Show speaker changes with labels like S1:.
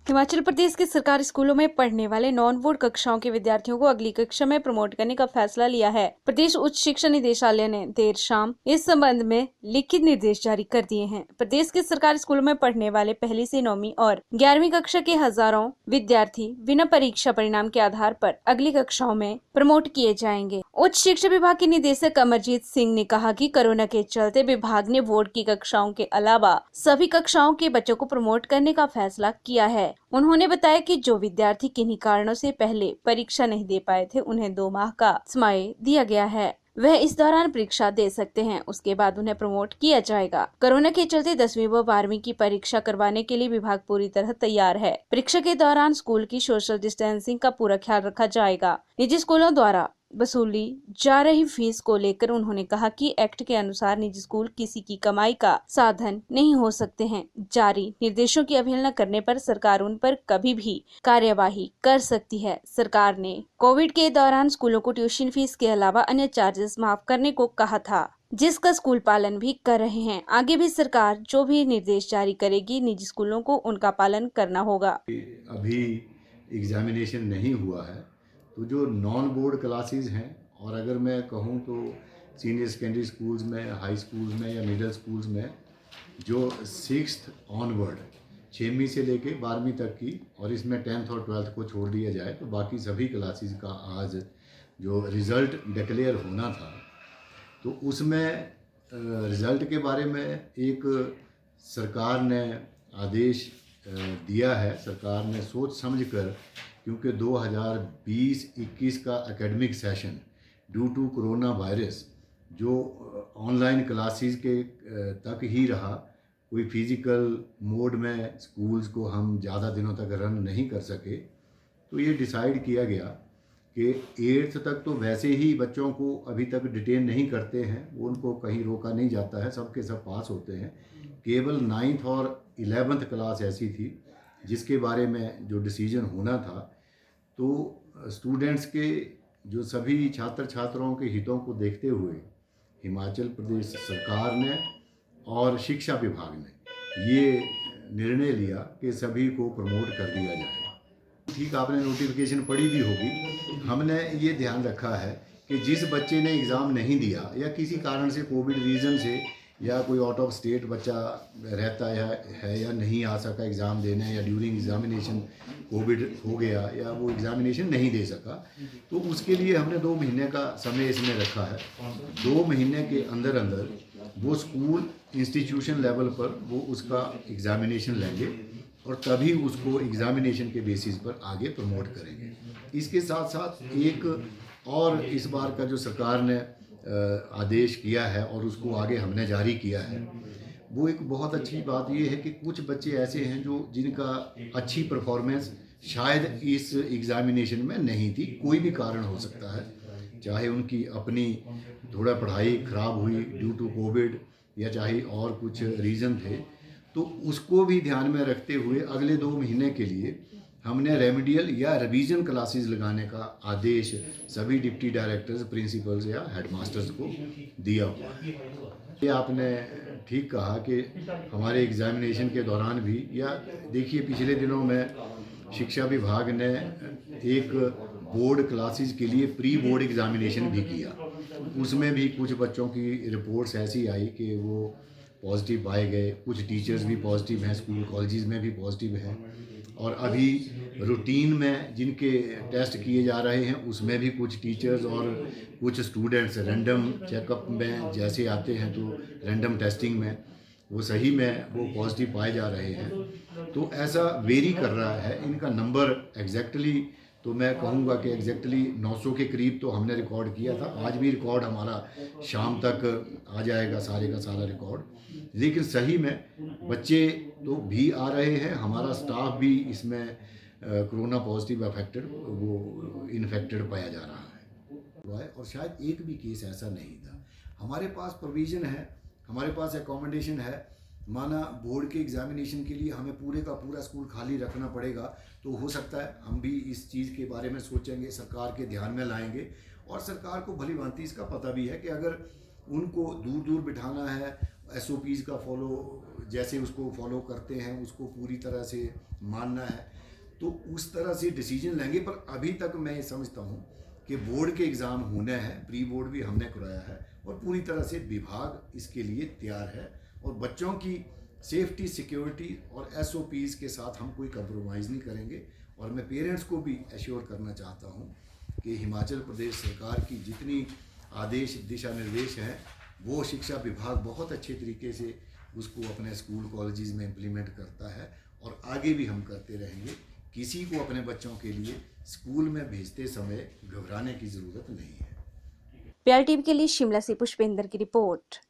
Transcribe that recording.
S1: हिमाचल प्रदेश के सरकारी स्कूलों में पढ़ने वाले नॉन बोर्ड कक्षाओं के विद्यार्थियों को अगली कक्षा में प्रमोट करने का फैसला लिया है। प्रदेश उच्च शिक्षा निदेशालय ने देर शाम इस संबंध में लिखित निर्देश जारी कर दिए हैं। प्रदेश के सरकारी स्कूलों में पढ़ने वाले 1ली से 9वीं और 11वीं कक्षा के हजारों विद्यार्थी बिना परीक्षा परिणाम के आधार पर अगली कक्षाओं में प्रमोट किए जाएंगे। उच्च शिक्षा विभाग के निदेशक अमरजीत सिंह ने कहा कि कोरोना के चलते विभाग ने बोर्ड की कक्षाओं के अलावा सभी कक्षाओं के बच्चों को प्रमोट करने का फैसला किया है। उन्होंने बताया कि जो विद्यार्थी किन्हीं कारणों से पहले परीक्षा नहीं दे पाए थे, उन्हें 2 माह का समय दिया गया है। वह इस दौरान परीक्षा दे सकते हैं, उसके बाद उन्हें प्रमोट किया जाएगा। कोरोना के चलते 10वीं व 12वीं की परीक्षा करवाने के लिए विभाग पूरी तरह तैयार है। परीक्षा के दौरान स्कूल की सोशल डिस्टेंसिंग का पूरा ख्याल रखा जाएगा। निजी स्कूलों द्वारा वसूली जा रही फीस को लेकर उन्होंने कहा कि एक्ट के अनुसार निजी स्कूल किसी की कमाई का साधन नहीं हो सकते हैं। जारी निर्देशों की अवहेलना करने पर सरकार उन पर कभी भी कार्यवाही कर सकती है। सरकार ने कोविड के दौरान स्कूलों को ट्यूशन फीस के अलावा अन्य चार्जेस माफ करने को कहा था, जिसका स्कूल पालन भी कर रहे हैं। आगे भी सरकार जो भी निर्देश जारी करेगी, निजी स्कूलों को उनका पालन करना होगा।
S2: अभी एग्जामिनेशन नहीं हुआ है, तो जो नॉन बोर्ड क्लासेस हैं, और अगर मैं कहूँ तो सीनियर सेकेंडरी स्कूल्स में, हाई स्कूल्स में या मिडिल स्कूल्स में जो 6th ऑनवर्ड 6वीं से लेके 12वीं तक की, और इसमें 10th और 12th को छोड़ दिया जाए, तो बाकी सभी क्लासेस का आज जो रिज़ल्ट डिक्लेयर होना था, तो उसमें रिज़ल्ट के बारे में एक सरकार ने आदेश दिया है। सरकार ने सोच समझकर, क्योंकि 2020-21 का academic session due to corona virus जो ऑनलाइन क्लासेस के तक ही रहा, कोई फिज़िकल मोड में स्कूल्स को हम ज़्यादा दिनों तक रन नहीं कर सके, तो ये डिसाइड किया गया कि 8th तक तो वैसे ही बच्चों को अभी तक डिटेन नहीं करते हैं, वो उनको कहीं रोका नहीं जाता है, सबके सब पास होते हैं। केवल 9th और 11th क्लास ऐसी थी जिसके बारे में जो डिसीजन होना था, तो स्टूडेंट्स के जो सभी छात्र छात्राओं के हितों को देखते हुए हिमाचल प्रदेश सरकार ने और शिक्षा विभाग ने ये निर्णय लिया कि सभी को प्रमोट कर दिया जाए। ठीक, आपने नोटिफिकेशन पढ़ी भी होगी। हमने ये ध्यान रखा है कि जिस बच्चे ने एग्ज़ाम नहीं दिया या किसी कारण से कोविड रीज़न से, या कोई आउट ऑफ स्टेट बच्चा रहता है या नहीं आ सका एग्ज़ाम देने, या ड्यूरिंग एग्ज़ामिनेशन कोविड हो गया या वो एग्ज़ामिनेशन नहीं दे सका, तो उसके लिए हमने 2 महीने का समय इसमें रखा है। 2 महीने के अंदर अंदर वो स्कूल इंस्टीट्यूशन लेवल पर वो उसका एग्ज़ामिनेशन लेंगे और तभी उसको एग्ज़ामिनेशन के बेसिस पर आगे प्रमोट करेंगे। इसके साथ साथ एक और इस बार का जो सरकार ने आदेश किया है और उसको आगे हमने जारी किया है, वो एक बहुत अच्छी बात ये है कि कुछ बच्चे ऐसे हैं जो जिनका अच्छी परफॉर्मेंस शायद इस एग्ज़ामिनेशन में नहीं थी, कोई भी कारण हो सकता है, चाहे उनकी अपनी थोड़ा पढ़ाई ख़राब हुई ड्यू टू कोविड या चाहे और कुछ रीज़न थे, तो उसको भी ध्यान में रखते हुए अगले 2 महीने के लिए हमने रेमेडियल या रिवीजन क्लासेस लगाने का आदेश सभी डिप्टी डायरेक्टर्स, प्रिंसिपल्स या हेडमास्टर्स को दिया हुआ है। ये आपने ठीक कहा कि हमारे एग्ज़ामिनेशन के दौरान भी, या देखिए पिछले दिनों में शिक्षा विभाग ने एक बोर्ड क्लासेस के लिए प्री बोर्ड एग्ज़ामिनेशन भी किया। उसमें भी कुछ बच्चों की रिपोर्ट्स ऐसी आई कि वो पॉजिटिव पाए गए, कुछ टीचर्स भी पॉजिटिव हैं, स्कूल कॉलेजेस में भी पॉजिटिव हैं, और अभी रूटीन में जिनके टेस्ट किए जा रहे हैं उसमें भी कुछ टीचर्स और कुछ स्टूडेंट्स रैंडम चेकअप में जैसे आते हैं, तो रैंडम टेस्टिंग में वो सही में वो पॉजिटिव पाए जा रहे हैं। तो ऐसा वेरी कर रहा है इनका नंबर एग्जैक्टली, तो मैं कहूँगा कि एग्जैक्टली 900 के करीब तो हमने रिकॉर्ड किया था। आज भी रिकॉर्ड हमारा शाम तक आ जाएगा, सारे का सारा रिकॉर्ड। लेकिन सही में बच्चे तो भी आ रहे हैं, हमारा स्टाफ भी इसमें कोरोना पॉजिटिव अफेक्टेड वो इन्फेक्टेड पाया जा रहा है, और शायद एक भी केस ऐसा नहीं था। हमारे पास प्रोविज़न है, हमारे पास एकोमोडेशन है। माना बोर्ड के एग्ज़ामिनेशन के लिए हमें पूरे का पूरा स्कूल खाली रखना पड़ेगा, तो हो सकता है हम भी इस चीज़ के बारे में सोचेंगे, सरकार के ध्यान में लाएंगे, और सरकार को भली भांति इसका पता भी है कि अगर उनको दूर दूर बिठाना है SOPs का फॉलो, जैसे उसको फॉलो करते हैं उसको पूरी तरह से मानना है, तो उस तरह से डिसीजन लेंगे। पर अभी तक मैं ये समझता हूँ कि बोर्ड के एग्ज़ाम होने हैं, प्री बोर्ड भी हमने कराया है और पूरी तरह से विभाग इसके लिए तैयार है और बच्चों की सेफ्टी, सिक्योरिटी और SOPs के साथ हम कोई कंप्रोमाइज़ नहीं करेंगे। और मैं पेरेंट्स को भी एश्योर करना चाहता हूँ कि हिमाचल प्रदेश सरकार की जितनी आदेश, दिशा निर्देश हैं, वो शिक्षा विभाग बहुत अच्छे तरीके से उसको अपने स्कूल कॉलेजेस में इम्प्लीमेंट करता है और आगे भी हम करते रहेंगे। किसी को अपने बच्चों के लिए स्कूल में भेजते समय घबराने की ज़रूरत नहीं है।
S1: PL टीवी के लिए शिमला से पुष्पेंद्र की रिपोर्ट।